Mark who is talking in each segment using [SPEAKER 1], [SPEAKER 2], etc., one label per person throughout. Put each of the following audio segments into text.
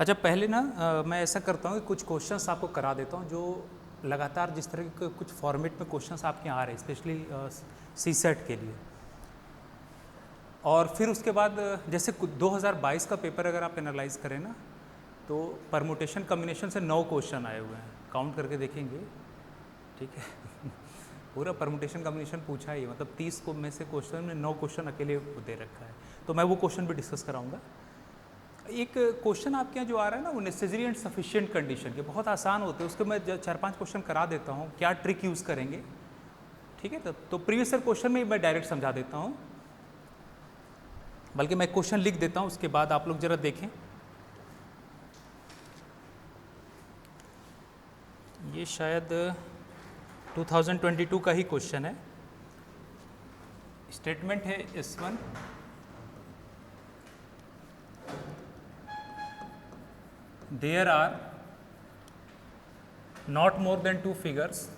[SPEAKER 1] अच्छा पहले ना मैं ऐसा करता हूँ कि कुछ क्वेश्चंस आपको करा देता हूँ जो लगातार जिस तरह के कुछ फॉर्मेट में क्वेश्चंस आपके यहाँ आ रहे हैं स्पेशली सीसेट के लिए। और फिर उसके बाद जैसे 2022 का पेपर अगर आप एनालाइज करें ना तो परमुटेशन कम्बिनेशन से 9 क्वेश्चन आए हुए हैं, काउंट करके देखेंगे, ठीक है। पूरा परमुटेशन कम्बिनेशन पूछा ही, मतलब 30 को में से क्वेश्चन में 9 क्वेश्चन अकेले दे रखा है, तो मैं वो क्वेश्चन भी डिस्कस कराऊंगा। एक क्वेश्चन आपके यहाँ जो आ रहा है ना वो नेसेसरी एंड सफिशिएंट कंडीशन के बहुत आसान होते हैं, उसके मैं 4-5 क्वेश्चन करा देता हूँ, क्या ट्रिक यूज़ करेंगे, ठीक है। तो प्रीवियस ईयर क्वेश्चन में मैं डायरेक्ट समझा देता हूँ, बल्कि मैं क्वेश्चन लिख देता हूँ, उसके बाद आप लोग जरा देखें। ये शायद 2022 का ही क्वेश्चन है। स्टेटमेंट है S1, there are not more than 2 figures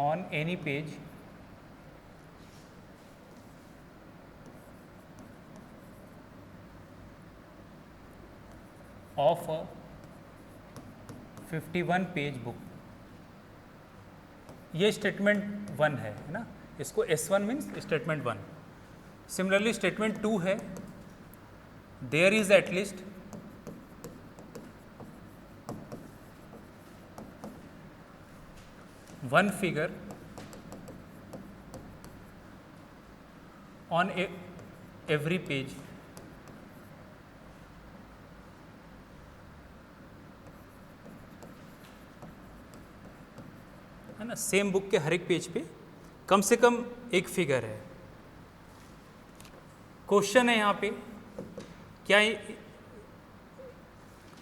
[SPEAKER 1] on any page of a 51 page book. ये स्टेटमेंट 1 है ना, इसको S1 means statement 1। Similarly statement 2 है, there is at least one figure on every page है ना, सेम बुक के हर एक पेज पे कम से कम एक फिगर है। क्वेश्चन है यहाँ पे क्या,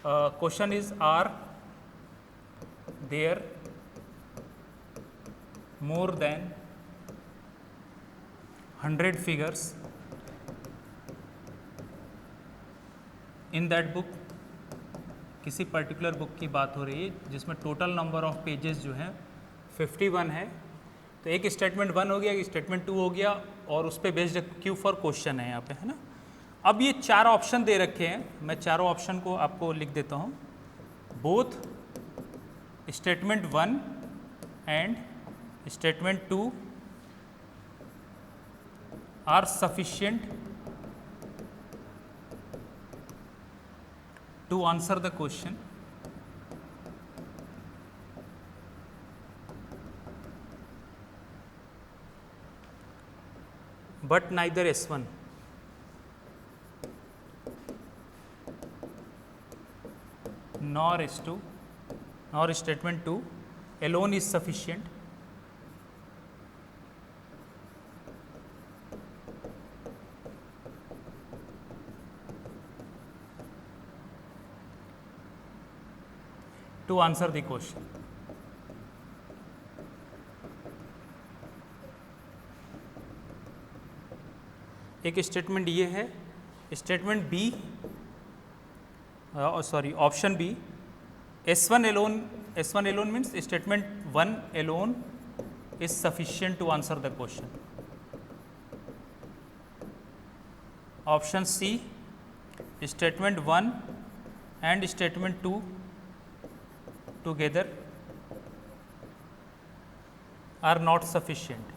[SPEAKER 1] question is are there more than 100 figures in that book. किसी पर्टिकुलर बुक की बात हो रही है जिसमें टोटल नंबर ऑफ पेजेस जो हैं 51 है। तो एक स्टेटमेंट 1 हो गया, एक स्टेटमेंट 2 हो गया, और उस पर बेस्ड क्यू फॉर क्वेश्चन है यहाँ पे, है ना। अब ये 4 ऑप्शन दे रखे हैं, मैं चारों ऑप्शन को आपको लिख देता हूँ। Both statement 1 and statement 2 are sufficient to answer the question but neither S1 nor S2 nor statement 2 alone is sufficient to answer the question। एक स्टेटमेंट ये है, statement B, sorry option B, S1 alone means statement 1 alone is sufficient to answer the question। Option C, statement 1 and statement 2 together are not sufficient।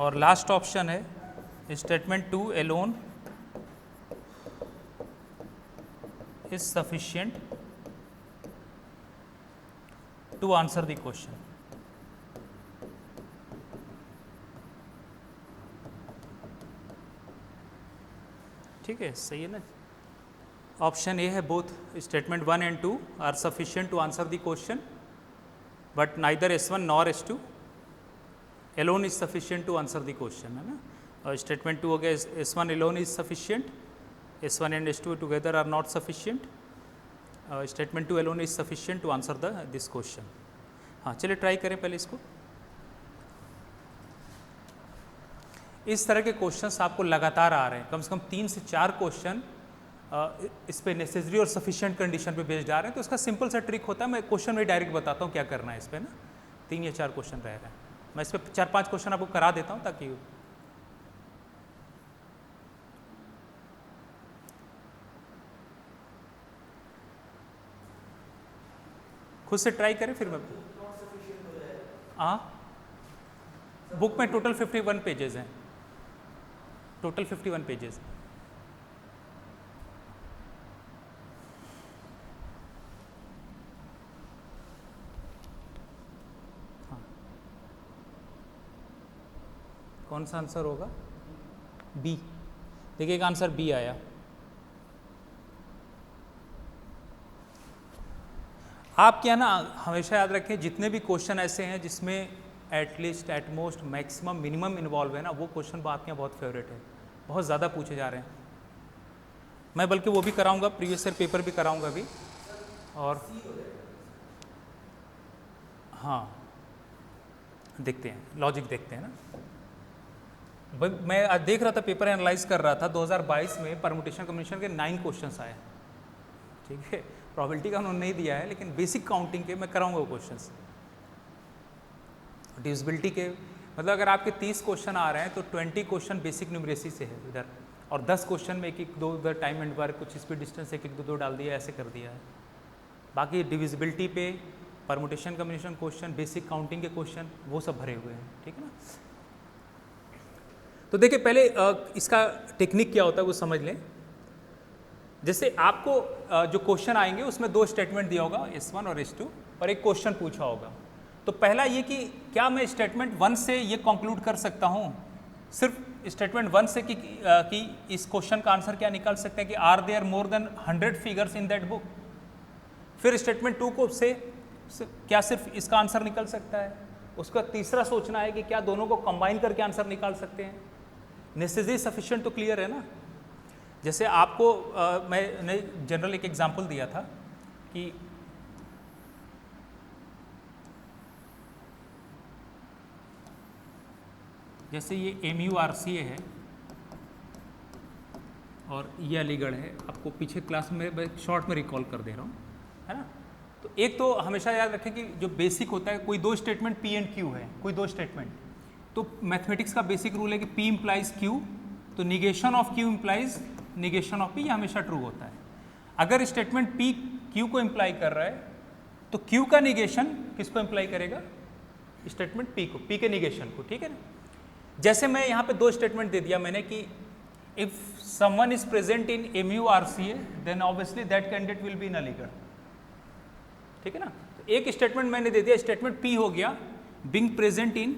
[SPEAKER 1] और last option है statement 2 alone is sufficient to answer the question। ठीक है, सही है ना। Option A है both statement 1 and 2 are sufficient to answer the question but neither S1 nor S2 alone is sufficient to answer the question, है ना। और statement 2 हो गया S1 alone is sufficient, S1 and S2 together are not sufficient, statement 2 alone is sufficient to answer this question। हाँ चलिए try करें पहले इसको। इस तरह के क्वेश्चंस आपको लगातार आ रहे हैं, कम से कम 3 से 4 क्वेश्चन इस पे नेसेसरी और सफिशिएंट कंडीशन पे बेस्ड आ रहे हैं, तो इसका सिंपल सा ट्रिक होता है, मैं क्वेश्चन में डायरेक्ट बताता हूँ क्या करना है इस पे ना। 3 या 4 क्वेश्चन रह रहे हैं, मैं इस पे 4-5 क्वेश्चन आपको करा देता हूँ ताकि खुद से ट्राई करें फिर मैं। हाँ, बुक में टोटल 51 पेजेस हैं, टोटल 51 पेजेस। हाँ, कौन सा आंसर होगा? बी। देखिए एक आंसर बी आया। आप क्या ना हमेशा याद रखें, जितने भी क्वेश्चन ऐसे हैं जिसमें at least, at most, maximum, minimum involve है ना, वो क्वेश्चन आपके यहाँ बहुत फेवरेट है, बहुत ज़्यादा पूछे जा रहे हैं। मैं बल्कि वो भी कराऊंगा, प्रीवियस ईयर पेपर भी कराऊंगा अभी। और हाँ, देखते हैं, लॉजिक देखते हैं ना। मैं आज देख रहा था, पेपर एनालाइज कर रहा था, 2022 में परमुटेशन कम्बिनेशन के 9 क्वेश्चंस आए, ठीक है। प्रोबेबिलिटी का उन्होंने नहीं दिया है, लेकिन बेसिक काउंटिंग के मैं कराऊंगा वो क्वेश्चंस। डिविजिबिलिटी के मतलब अगर आपके 30 क्वेश्चन आ रहे हैं तो 20 क्वेश्चन बेसिक न्यूमरेसी से है इधर, और 10 क्वेश्चन में एक दो उधर टाइम एंड वर्क, कुछ स्पीड डिस्टेंस एक दो डाल दिया, ऐसे कर दिया है। बाकी डिविजिबिलिटी पे, permutation combination question, basic counting के क्वेश्चन, वो सब भरे हुए हैं, ठीक है ना। तो देखिए पहले इसका टेक्निक क्या होता है वो समझ लें। जैसे आपको जो क्वेश्चन आएंगे उसमें 2 स्टेटमेंट दिया होगा, S1 और S2, और एक क्वेश्चन पूछा होगा। तो पहला ये कि क्या मैं स्टेटमेंट 1 से ये कंक्लूड कर सकता हूँ, सिर्फ स्टेटमेंट 1 से कि इस क्वेश्चन का आंसर क्या निकाल सकते हैं कि are there more than 100 figures in that book. फिर स्टेटमेंट 2 को से क्या सिर्फ इसका आंसर निकल सकता है। उसका तीसरा सोचना है कि क्या दोनों को कंबाइन करके आंसर निकाल सकते हैं। नेसेसरी सफिशिएंट तो क्लियर है ना। जैसे आपको मैंने जनरल एक एग्जांपल दिया था कि जैसे ये MURCA है और ये अलीगढ़ है, आपको पीछे क्लास में शॉर्ट में रिकॉल कर दे रहा हूँ, है ना। तो एक तो हमेशा याद रखें कि जो बेसिक होता है, कोई 2 स्टेटमेंट P एंड Q है, कोई 2 स्टेटमेंट, तो मैथमेटिक्स का बेसिक रूल है कि P इम्प्लाइज Q, तो negation of Q implies negation of P, ये हमेशा ट्रू होता है। अगर स्टेटमेंट P Q को इम्प्लाई कर रहा है तो Q का निगेशन किसको इम्प्लाई करेगा? स्टेटमेंट P को, P के निगेशन को, ठीक है ना। जैसे मैं यहाँ पे 2 स्टेटमेंट दे दिया मैंने कि if someone is present in MURCA then obviously that candidate will be in Aligarh, ठीक है ना। तो एक स्टेटमेंट मैंने दे दिया, स्टेटमेंट P हो गया बीइंग प्रेजेंट इन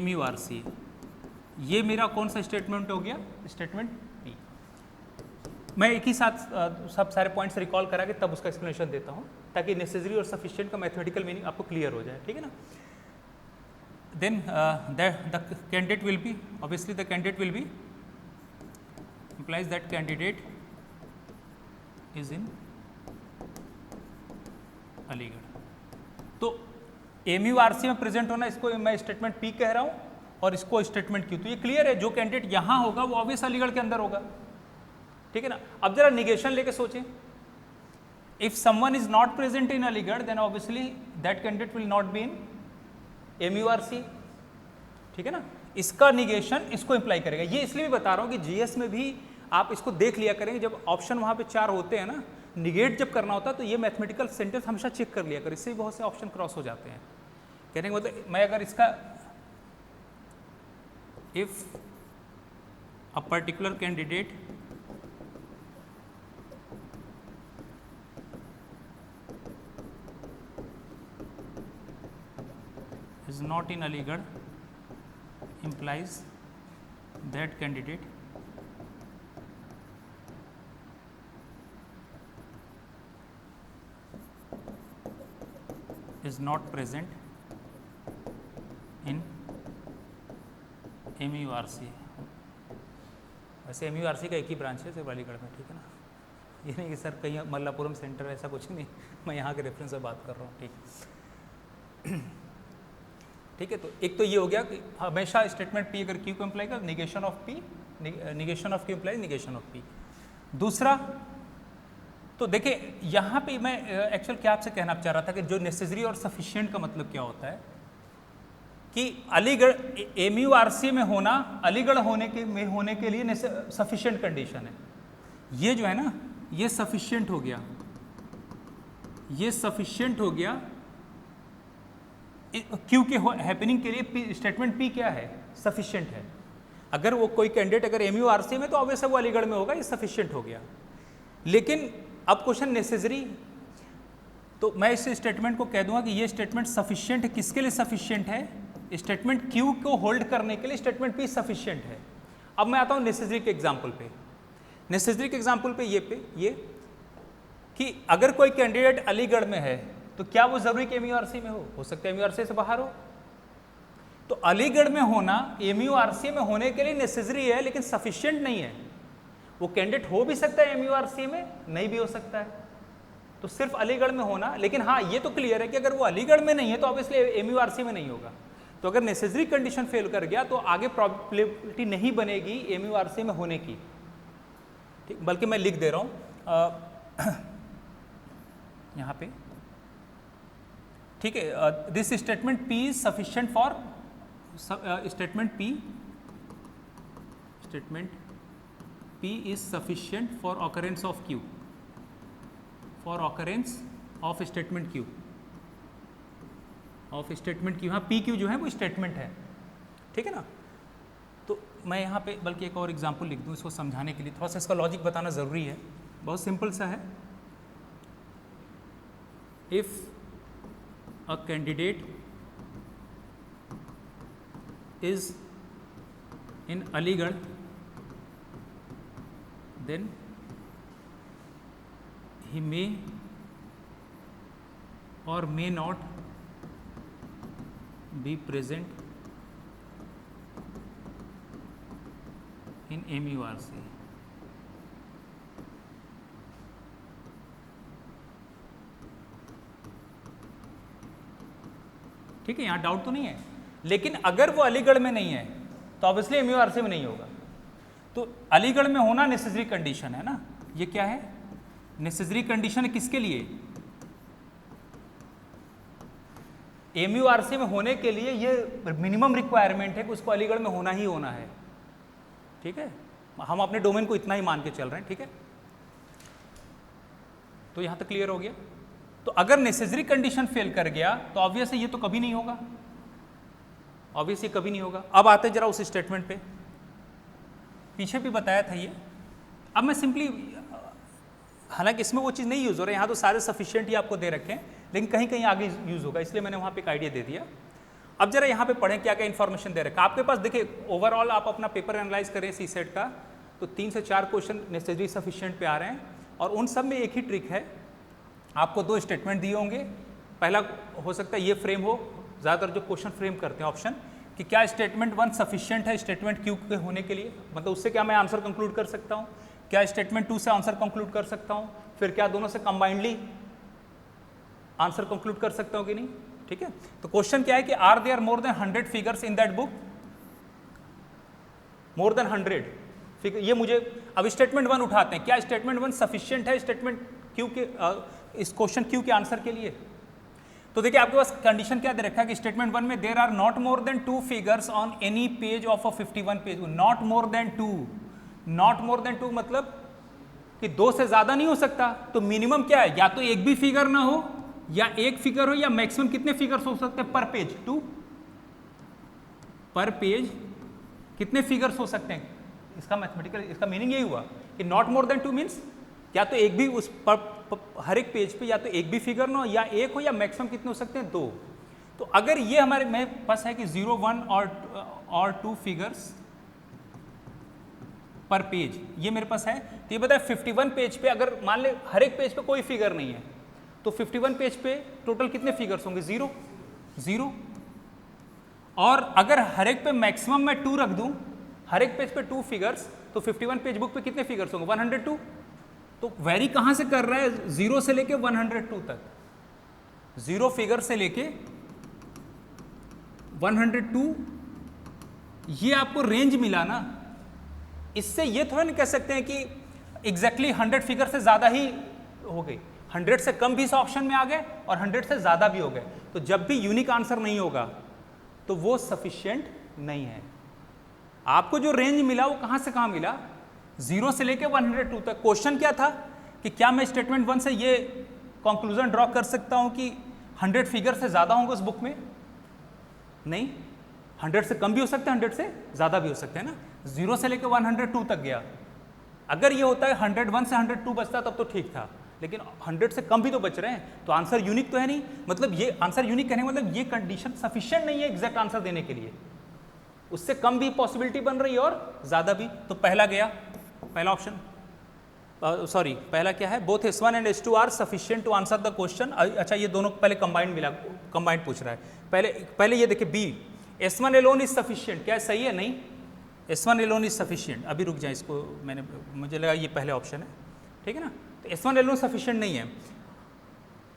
[SPEAKER 1] MURCA, ये मेरा कौन सा स्टेटमेंट हो गया? Statement P। मैं एक ही साथ सब सारे पॉइंट्स रिकॉल करा के तब उसका एक्सप्लेनेशन देता हूँ, ताकि नेसेसरी और सफिशिएंट का मैथमेटिकल मीनिंग आपको क्लियर हो जाए, ठीक है ना। Then the candidate will be, obviously the candidate will be implies that candidate is in Aligarh. तो MURCA में प्रेजेंट होना, इसको मैं स्टेटमेंट P कह रहा हूँ और इसको स्टेटमेंट Q। तो ये क्लियर है, जो कैंडिडेट यहाँ होगा वो ऑब्वियस अलीगढ़ के अंदर होगा, ठीक है ना। अब जरा निगेशन लेके सोचें, if someone is not present in Aligarh then obviously that candidate will not be in MURCA, ठीक है ना। इसका निगेशन इसको इंप्लाई करेगा। ये इसलिए भी बता रहा हूँ कि GS में भी आप इसको देख लिया करेंगे, जब ऑप्शन वहाँ पे 4 होते हैं ना, निगेट जब करना होता है तो ये मैथमेटिकल सेंटेंस हमेशा चेक कर लिया कर, इससे भी बहुत से ऑप्शन क्रॉस हो जाते हैं। कहने का मतलब मैं अगर इसका if a particular candidate is not in Aligarh implies that candidate is not present in MURCA। वैसे MURCA का एक ही ब्रांच है सिर्फ अलीगढ़ में, ठीक है ना। ये नहीं कि सर कहीं मल्लापुरम सेंटर, ऐसा कुछ नहीं, मैं यहाँ के रेफरेंस से बात कर रहा हूँ, ठीक है। तो एक तो ये हो गया कि हमेशा स्टेटमेंट P अगर Q को इम्प्लाई कर, negation of P negation of Q implies negation of P। दूसरा, तो देखिए यहाँ पे मैं एक्चुअल क्या आपसे कहना चाह रहा था कि जो नेसेसरी और सफिशिएंट का मतलब क्या होता है कि अलीगढ़ MURC में होना अलीगढ़ होने के लिए सफिशिएंट कंडीशन है। ये जो है ना, ये सफिशिएंट हो गया, ये सफिशिएंट हो गया क्यू के हैपनिंग के लिए। स्टेटमेंट P क्या है? सफिशिएंट है। अगर वो कोई कैंडिडेट अगर MURC में तो ऑब्वियस है वो अलीगढ़ में होगा, ये सफिशिएंट हो गया। लेकिन अब क्वेश्चन नेसेसरी, तो मैं इस स्टेटमेंट को कह दूंगा कि ये स्टेटमेंट सफिशिएंट है। किसके लिए सफिशिएंट है? स्टेटमेंट Q को होल्ड करने के लिए स्टेटमेंट P सफिशिएंट है। अब मैं आता हूं नेसेसरी के एग्जाम्पल पे। नेसेसरी के एग्जाम्पल पे ये कि अगर कोई कैंडिडेट अलीगढ़ में है तो क्या वो जरूरी कि MURC में हो सकता है MURC से बाहर हो। तो अलीगढ़ में होना MURC में होने के लिए नेसेसरी है, लेकिन सफिशिएंट नहीं है। वो कैंडिडेट हो भी सकता है MURC में, नहीं भी हो सकता है। तो सिर्फ अलीगढ़ में होना, लेकिन हाँ ये तो क्लियर है कि अगर वो अलीगढ़ में नहीं है तो ऑब्वियसली MURC में नहीं होगा। तो अगर नेसेसरी कंडीशन फेल कर गया तो आगे प्रोबेबिलिटी नहीं बनेगी MURC में होने की, ठीक। बल्कि मैं लिख दे रहा हूं यहाँ पे, ठीक है। This statement P is sufficient for statement P is sufficient for occurrence of Q, for occurrence of statement Q, हाँ PQ जो है वो स्टेटमेंट है, ठीक है ना। तो मैं यहाँ पे बल्कि एक और एग्जांपल लिख दूँ इसको समझाने के लिए, थोड़ा सा इसका लॉजिक बताना ज़रूरी है, बहुत सिंपल सा है। If a candidate is in Aligarh then he may or may not be present in MURC। ठीक है, यहाँ डाउट तो नहीं है। लेकिन अगर वो अलीगढ़ में नहीं है तो ऑब्वियसली MURC में नहीं होगा। तो अलीगढ़ में होना नेसेसरी कंडीशन है ना। ये क्या है? नेसेसरी कंडीशन है किसके लिए? MURC में होने के लिए ये मिनिमम रिक्वायरमेंट है कि उसको अलीगढ़ में होना ही होना है, ठीक है। हम अपने डोमेन को इतना ही मान के चल रहे हैं, ठीक है। तो यहां तक क्लियर हो गया। तो अगर नेसेसरी कंडीशन फेल कर गया तो ऑब्वियस है ये तो कभी नहीं होगा, ऑब्वियसली कभी नहीं होगा। अब आते जरा उस स्टेटमेंट पे, पीछे भी बताया था ये। अब मैं सिंपली, हालांकि इसमें वो चीज़ नहीं यूज़ हो रहा है, यहाँ तो सारे सफिशिएंट ही आपको दे रखे हैं, लेकिन कहीं कहीं आगे यूज़ होगा, इसलिए मैंने वहाँ पे एक आइडिया दे दिया। अब जरा यहाँ पे पढ़ें क्या क्या इन्फॉर्मेशन दे रखा है आपके पास। देखिए ओवरऑल आप अपना पेपर एनालाइज करें CSET का, तो 3 से 4 क्वेश्चन नेसेसरी सफिशिएंट पे आ रहे हैं, और उन सब में एक ही ट्रिक है। आपको 2 स्टेटमेंट दिए होंगे। पहला हो सकता है ये फ्रेम हो, ज़्यादातर जो क्वेश्चन फ्रेम करते हैं ऑप्शन, कि क्या स्टेटमेंट 1 सफिशिएंट है स्टेटमेंट Q के होने के लिए, मतलब उससे क्या मैं आंसर कंक्लूड कर सकता हूँ, क्या स्टेटमेंट 2 से आंसर कंक्लूड कर सकता हूँ, फिर क्या दोनों से कंबाइंडली आंसर कंक्लूड कर सकता हूँ कि नहीं, ठीक है। तो क्वेश्चन क्या है कि are there more than 100 figures in that book, more than 100 figure. ये मुझे अब स्टेटमेंट 1 उठाते हैं, क्या स्टेटमेंट 1 सफिशिएंट है स्टेटमेंट Q के इस क्वेश्चन Q के आंसर के लिए। तो देखिए आपके पास कंडीशन क्या दे रखा है कि स्टेटमेंट 1 में there are not more than 2 figures on any page of a 51 page. Not more than 2, not more than 2 मतलब कि 2 से ज्यादा नहीं हो सकता। तो मिनिमम क्या है, या तो एक भी फिगर ना हो, या एक फिगर हो, या मैक्सिमम कितने फिगर्स हो सकते हैं पर पेज? 2 पर पेज कितने फिगर्स हो सकते हैं? इसका मैथमेटिकल इसका मीनिंग यही हुआ कि नॉट मोर देन 2 मीन्स या तो एक भी उस पर हर एक पेज पे या तो एक भी फिगर ना हो, या एक हो, या मैक्सिमम कितने हो सकते हैं? 2। तो अगर ये हमारे मेरे पास है कि 0, 1 और 2 फिगर्स पर पेज, ये मेरे पास है, तो ये बताए 51 पेज पे अगर मान ले हर एक पेज पे कोई फिगर नहीं है, तो 51 पेज पे टोटल कितने फिगर्स होंगे? 0। और अगर हर एक पे मैक्सिमम मैं 2 रख दूं, हर एक पेज पे 2 फिगर्स, तो 51 पेज बुक पे कितने फिगर्स होंगे? 102। तो वेरी कहां से कर रहा है? 0 से लेके 102 तक, 0 फिगर से लेके 102, ये आपको रेंज मिला ना। इससे ये थोड़ा नहीं कह सकते हैं कि एग्जैक्टली 100 फिगर से ज़्यादा ही हो गई, 100 से कम भी इस ऑप्शन में आ गए और 100 से ज़्यादा भी हो गए। तो जब भी यूनिक आंसर नहीं होगा तो वो सफिशिएंट नहीं है। आपको जो रेंज मिला वो कहाँ से कहाँ मिला, 0 से लेके 102 तक। क्वेश्चन क्या था कि क्या मैं स्टेटमेंट 1 से ये कंक्लूजन ड्रॉ कर सकता हूँ कि 100 फिगर से ज़्यादा होंगे उस बुक में? नहीं, 100 से कम भी हो सकते हैं, 100 से ज़्यादा भी हो सकते हैं ना। 0 से लेके 102 तक गया, अगर ये होता है 101 से 102 बचता तब तो ठीक था, लेकिन 100 से कम भी तो बच रहे हैं, तो आंसर यूनिक तो है नहीं। मतलब ये आंसर यूनिक कहने का मतलब ये कंडीशन सफिशिएंट नहीं है एग्जैक्ट आंसर देने के लिए, उससे कम भी पॉसिबिलिटी बन रही है और ज़्यादा भी। तो पहला गया, पहला ऑप्शन, सॉरी पहला क्या है, both S1 and S2 are sufficient to answer the question. अच्छा ये दोनों पहले कंबाइंड मिला, कंबाइंड पूछ रहा है। पहले ये देखिए B, S1 Elon is sufficient, क्या सही है? नहीं, S1 एलोन इज सफिशिएंट। अभी रुक जाए, इसको मुझे लगा ये पहले ऑप्शन है, ठीक है ना। तो S1 एलोन सफिशिएंट नहीं है।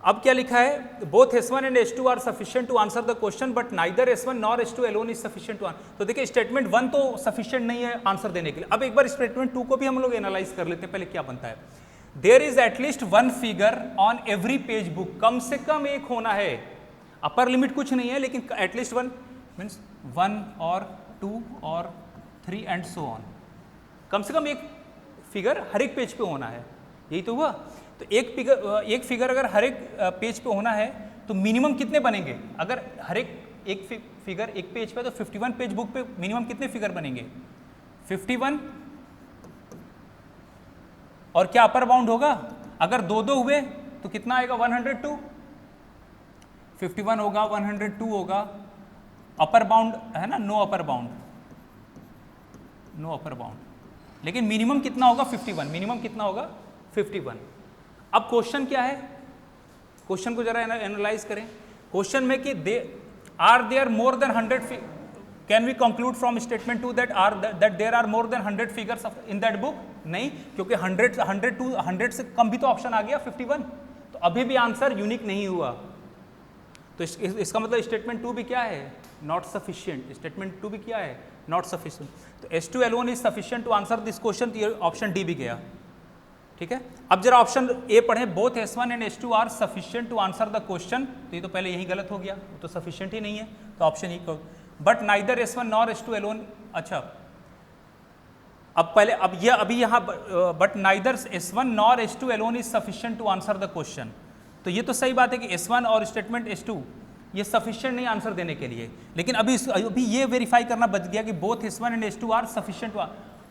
[SPEAKER 1] अब क्या लिखा है, both S1 and S2 are sufficient to answer the question but neither S1 nor S2 alone is sufficient to answer. तो देखिए स्टेटमेंट 1 तो सफिशिएंट नहीं है आंसर देने के लिए। अब एक बार स्टेटमेंट 2 को भी हम लोग एनालाइज कर लेते हैं, पहले क्या बनता है। There is at least 1 figure on every page book, कम से कम एक होना है। अपर लिमिट कुछ नहीं है, लेकिन एटलीस्ट 1 मीन्स 1 और 2 और 3 एंड सो ऑन, कम से कम एक फिगर हर एक पेज पे होना है, यही तो हुआ। तो एक फिगर अगर हर एक पेज पे होना है तो मिनिमम कितने बनेंगे? अगर हर एक फिगर एक पेज पे, तो 51 पेज बुक पे मिनिमम कितने फिगर बनेंगे? 51। और क्या अपर बाउंड होगा? अगर दो दो हुए तो कितना आएगा? 102। 51 होगा, 102 होगा, अपर बाउंड है ना, no upper bound, no upper bound. लेकिन मिनिमम कितना होगा? 51। मिनिमम कितना होगा? 51। अब क्वेश्चन क्या है, क्वेश्चन को जरा एनालाइज करें। क्वेश्चन में कि they are there more than 100, can we conclude from statement 2 that there are more than 100 figures in that book? नहीं, क्योंकि 100 से कम भी तो ऑप्शन आ गया 51, तो अभी भी आंसर यूनिक नहीं हुआ। तो इसका मतलब स्टेटमेंट 2 भी क्या है? Not sufficient. स्टेटमेंट 2 भी क्या है? Not sufficient. तो S2 alone is sufficient to answer this question, तो ये ऑप्शन डी भी गया, ठीक है। अब जरा ऑप्शन ए पढ़ें, both S1 and S2 are sufficient to answer the question, तो ये तो पहले यही गलत हो गया, तो सफिशिएंट ही नहीं है, तो ऑप्शन ई को। But neither S1 nor S2 Elon, अच्छा अब पहले अब ये अभी यहाँ but neither S1 nor S2 alone is sufficient to answer the question, तो ये तो सही बात है कि S1 और स्टेटमेंट S2 ये सफिशिएंट नहीं आंसर देने के लिए, लेकिन अभी ये वेरीफाई करना बच गया कि both S1 and S2 are sufficient.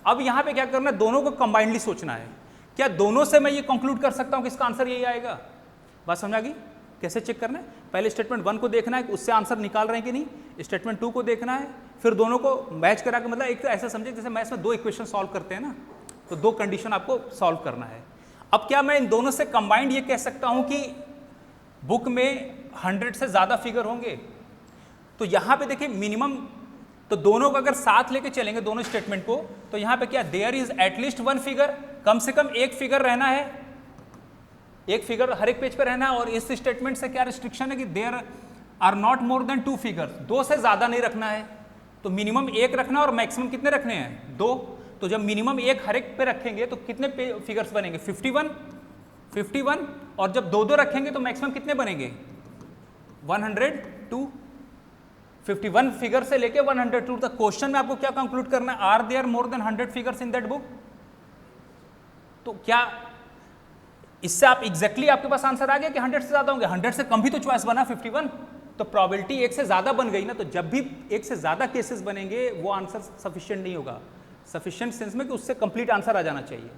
[SPEAKER 1] अब यहाँ पे क्या करना है, दोनों को कंबाइंडली सोचना है। क्या दोनों से मैं ये कंक्लूड कर सकता हूँ कि इसका आंसर यही आएगा? बात समझ आ गई? कैसे चेक करना है? पहले स्टेटमेंट 1 को देखना है कि उससे आंसर निकाल रहे हैं कि नहीं, स्टेटमेंट 2 को देखना है, फिर दोनों को मैच करा के, मतलब एक तो ऐसा समझे जैसे मैथ्स में 2 इक्वेशन सॉल्व करते हैं ना, तो 2 कंडीशन आपको सॉल्व करना है। अब क्या मैं इन दोनों से कंबाइंड ये कह सकता हूँ कि बुक में 100 से ज़्यादा फिगर होंगे? तो यहाँ पे देखिए मिनिमम, तो दोनों को अगर साथ लेके चलेंगे दोनों स्टेटमेंट को, तो यहाँ पे क्या, देयर इज एटलीस्ट 1 फिगर, कम से कम एक फिगर रहना है, एक फिगर हर एक पेज पे रहना है। और इस स्टेटमेंट से क्या रिस्ट्रिक्शन है कि there are not more than 2 figures, 2 से ज़्यादा नहीं रखना है, तो मिनिमम 1 रखना और मैक्सिमम कितने रखने हैं? 2। तो जब मिनिमम 1 हर एक पे रखेंगे तो कितने फिगर्स बनेंगे? 51, और जब 2 रखेंगे तो मैक्सिमम कितने बनेंगे? 102। 51 फिगर से लेके 102 तक। क्वेश्चन में आपको क्या कंक्लूड करना है? Are there more than 100 figures in that book? तो क्या इससे आप एग्जैक्टली आपके पास आंसर आ गया कि 100 से ज्यादा होंगे? 100 से कम भी तो चॉइस बना 51, तो प्रोबेबिलिटी 1 से ज्यादा बन गई ना। तो जब भी 1 से ज्यादा केसेस बनेंगे वो आंसर सफिशिएंट नहीं होगा, सफिशिएंट सेंस में कि उससे कंप्लीट आंसर आ जाना चाहिए।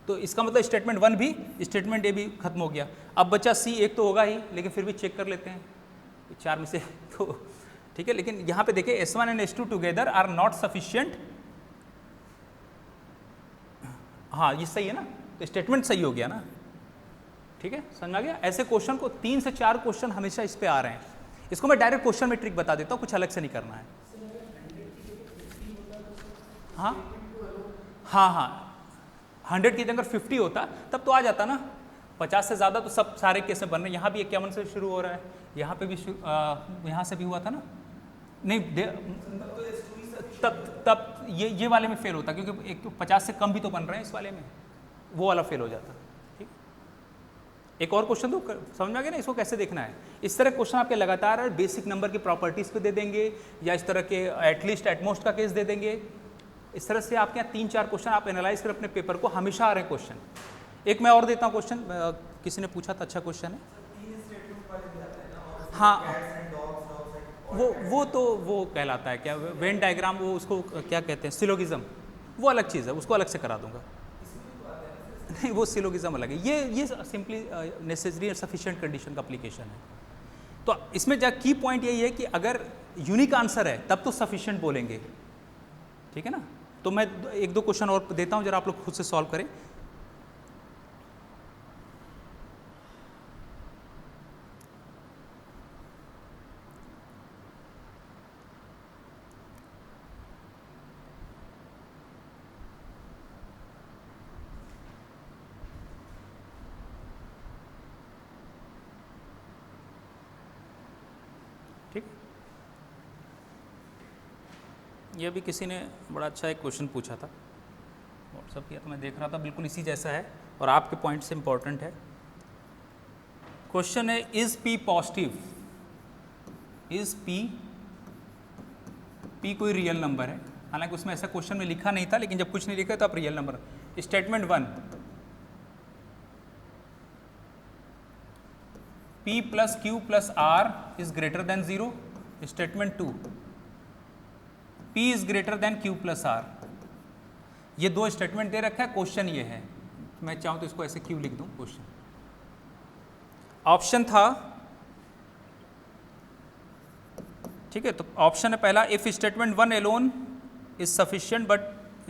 [SPEAKER 1] तो इसका मतलब स्टेटमेंट 1 भी, स्टेटमेंट ए भी खत्म हो गया। अब बचा सी, एक तो होगा ही, लेकिन फिर भी चेक कर लेते हैं 4 में से तो ठीक है। लेकिन यहाँ पे देखिए S1 and S2 together are not sufficient, हाँ ये सही है ना, तो स्टेटमेंट सही हो गया ना, ठीक है, समझ आ गया। ऐसे क्वेश्चन को 3 से 4 क्वेश्चन हमेशा इस पे आ रहे हैं। इसको मैं डायरेक्ट क्वेश्चन में ट्रिक बता देता हूँ, कुछ अलग से नहीं करना है। हाँ 100 की जगह 50 होता तब तो आ जाता ना। 50 से ज़्यादा तो सब सारे केस में बन रहे हैं। यहाँ भी 51 से शुरू हो रहा है, यहाँ पे भी यहाँ से भी हुआ था ना, नहीं तब ये वाले में फेल होता, क्योंकि एक 50 से कम भी तो बन रहे हैं इस वाले में, वो वाला फेल हो जाता। ठीक, एक और क्वेश्चन तो समझ में आ गया ना, इसको कैसे देखना है। इस तरह क्वेश्चन आपके लगातार बेसिक नंबर की प्रॉपर्टीज़ पे दे देंगे, या इस तरह के एटलीस्ट एटमोस्ट का केस दे देंगे। इस तरह से आपके यहाँ 3-4 क्वेश्चन आप एनालाइज कर अपने पेपर को, हमेशा आ रहे हैं क्वेश्चन। एक मैं और देता हूँ क्वेश्चन, किसी ने पूछा था, अच्छा क्वेश्चन है। हाँ, वो कहलाता है क्या, वेन डायग्राम, वो उसको क्या कहते हैं, सिलोगिज्म, वो अलग चीज़ है, उसको अलग से करा दूंगा। नहीं, वो सिलोगिज्म अलग है, ये सिंपली नेसेसरी और सफिशिएंट कंडीशन का एप्लीकेशन है। तो इसमें की पॉइंट यही है कि अगर यूनिक आंसर है तब तो सफिशिएंट बोलेंगे, ठीक है ना। तो मैं 1-2 क्वेश्चन और देता हूं, जरा आप लोग खुद से सॉल्व करें। ठीक, ये भी किसी ने बड़ा अच्छा एक क्वेश्चन पूछा था व्हाट्सएप किया, तो मैं देख रहा था, बिल्कुल इसी जैसा है और आपके पॉइंट से इंपॉर्टेंट है। क्वेश्चन है, is P positive, is P कोई रियल नंबर है। हालांकि उसमें ऐसा क्वेश्चन में लिखा नहीं था, लेकिन जब कुछ नहीं लिखा तो आप real number. Statement 1, P plus Q plus R is greater than 0। Statement 2, P is greater than Q plus R। ये 2 स्टेटमेंट दे रखा है, क्वेश्चन ये है। मैं चाहूँ तो इसको ऐसे Q लिख दूँ क्वेश्चन। ऑप्शन था, ठीक है, तो ऑप्शन है पहला, if statement 1 Elon is sufficient but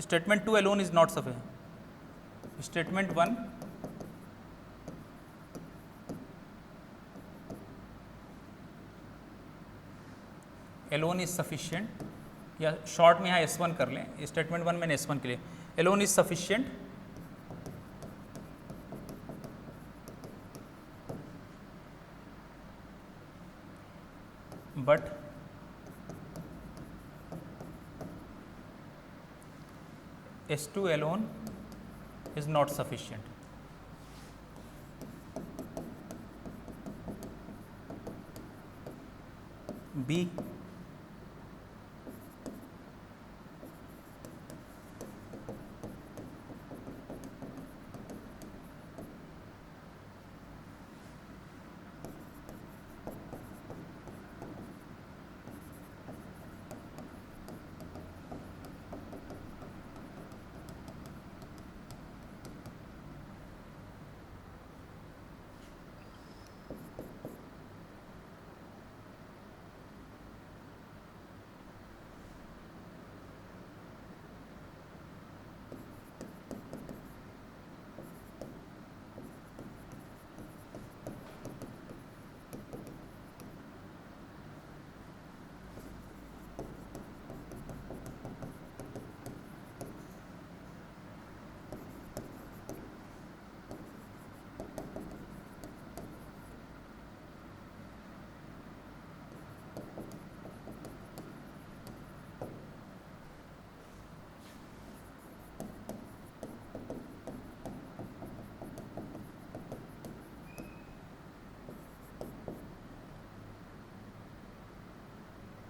[SPEAKER 1] statement 2 alone is not sufficient. Statement 1 Elon is sufficient, या शॉर्ट में यहाँ S1 कर लें, स्टेटमेंट 1 मैंने S1 के लिए, Elon is sufficient but S2 alone is not sufficient। B